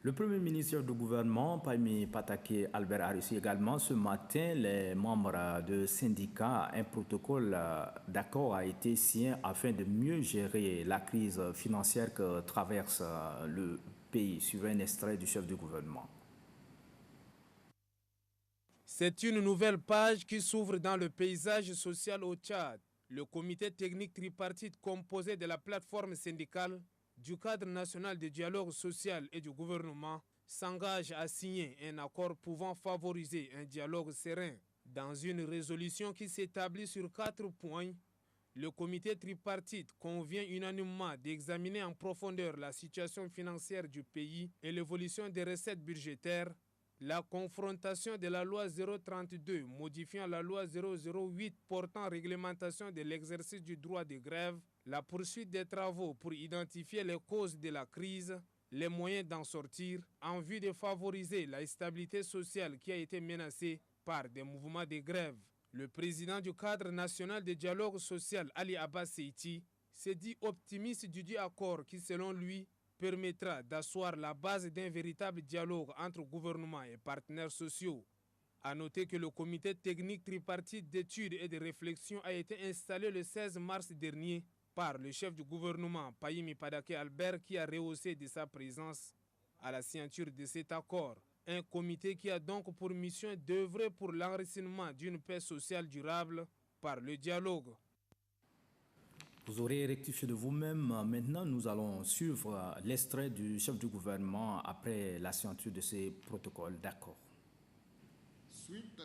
Le Premier ministre du gouvernement, Paymi Patake Albert, a reçu également ce matin les membres de syndicats. Un protocole d'accord a été signé afin de mieux gérer la crise financière que traverse le pays, suivant un extrait du chef du gouvernement. C'est une nouvelle page qui s'ouvre dans le paysage social au Tchad. Le comité technique tripartite composé de la plateforme syndicale, du cadre national de dialogue social et du gouvernement s'engage à signer un accord pouvant favoriser un dialogue serein. Dans une résolution qui s'établit sur 4 points, le comité tripartite convient unanimement d'examiner en profondeur la situation financière du pays et l'évolution des recettes budgétaires, la confrontation de la loi 032 modifiant la loi 008 portant réglementation de l'exercice du droit de grève, la poursuite des travaux pour identifier les causes de la crise, les moyens d'en sortir, en vue de favoriser la stabilité sociale qui a été menacée par des mouvements de grève. Le président du cadre national de dialogue social, Ali Abbas Seiti, s'est dit optimiste du accord qui, selon lui, permettra d'asseoir la base d'un véritable dialogue entre gouvernement et partenaires sociaux. A noter que le comité technique tripartite d'études et de réflexion a été installé le 16 mars dernier par le chef du gouvernement, Paymi Patake Albert, qui a rehaussé de sa présence à la signature de cet accord. Un comité qui a donc pour mission d'œuvrer pour l'enracinement d'une paix sociale durable par le dialogue. Vous aurez rectifié de vous-même. Maintenant, nous allons suivre l'extrait du chef du gouvernement après la signature de ces protocoles d'accord. Suite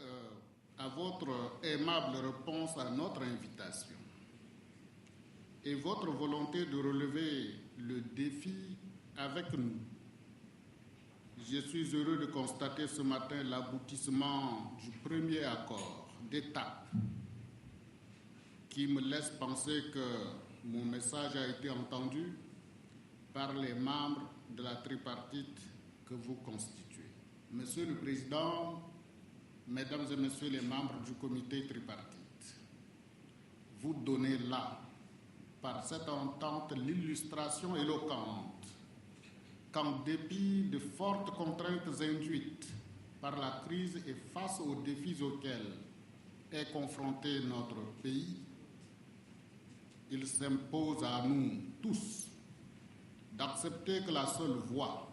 à votre aimable réponse à notre invitation et votre volonté de relever le défi avec nous, je suis heureux de constater ce matin l'aboutissement du premier accord d'étape qui me laisse penser que mon message a été entendu par les membres de la tripartite que vous constituez. Monsieur le Président, Mesdames et Messieurs les membres du comité tripartite, vous donnez là, par cette entente, l'illustration éloquente qu'en dépit de fortes contraintes induites par la crise et face aux défis auxquels est confronté notre pays, il s'impose à nous tous d'accepter que la seule voie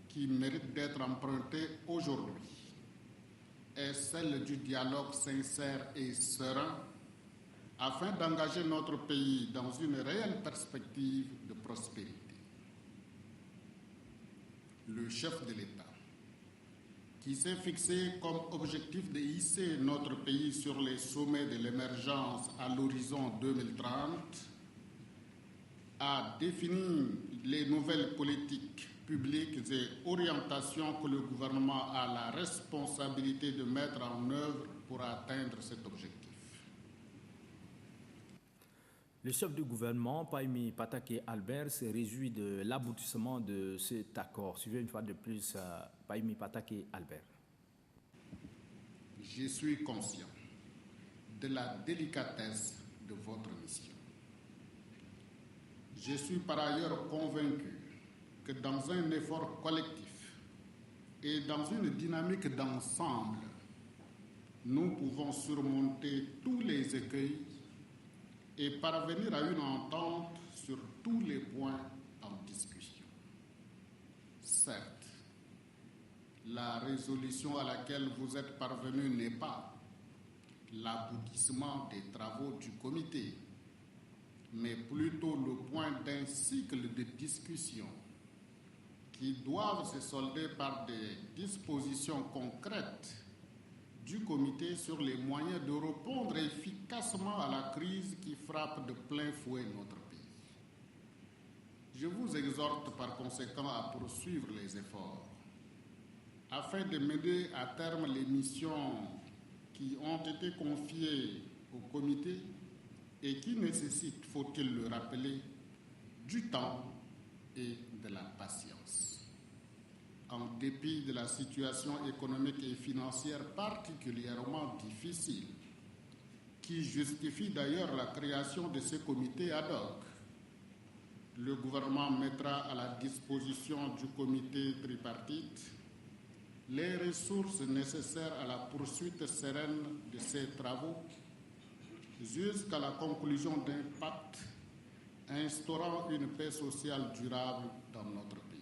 qui mérite d'être empruntée aujourd'hui est celle du dialogue sincère et serein afin d'engager notre pays dans une réelle perspective de prospérité. Le chef de l'État, qui s'est fixé comme objectif de hisser notre pays sur les sommets de l'émergence à l'horizon 2030, a défini les nouvelles politiques publiques et orientations que le gouvernement a la responsabilité de mettre en œuvre pour atteindre cet objectif. Le chef du gouvernement, Paymi Patake Albert, se réjouit de l'aboutissement de cet accord. Suivez une fois de plus Paymi Patake Albert. Je suis conscient de la délicatesse de votre mission. Je suis par ailleurs convaincu que dans un effort collectif et dans une dynamique d'ensemble, nous pouvons surmonter tous les écueils et parvenir à une entente sur tous les points en discussion. Certes, la résolution à laquelle vous êtes parvenus n'est pas l'aboutissement des travaux du comité, mais plutôt le point d'un cycle de discussions qui doivent se solder par des dispositions concrètes du comité sur les moyens de répondre efficacement à la crise qui frappe de plein fouet notre pays. Je vous exhorte par conséquent à poursuivre les efforts afin de mener à terme les missions qui ont été confiées au comité et qui nécessitent, faut-il le rappeler, du temps et de la patience. En dépit de la situation économique et financière particulièrement difficile, qui justifie d'ailleurs la création de ce comité ad hoc, le gouvernement mettra à la disposition du comité tripartite les ressources nécessaires à la poursuite sereine de ces travaux jusqu'à la conclusion d'un pacte instaurant une paix sociale durable dans notre pays.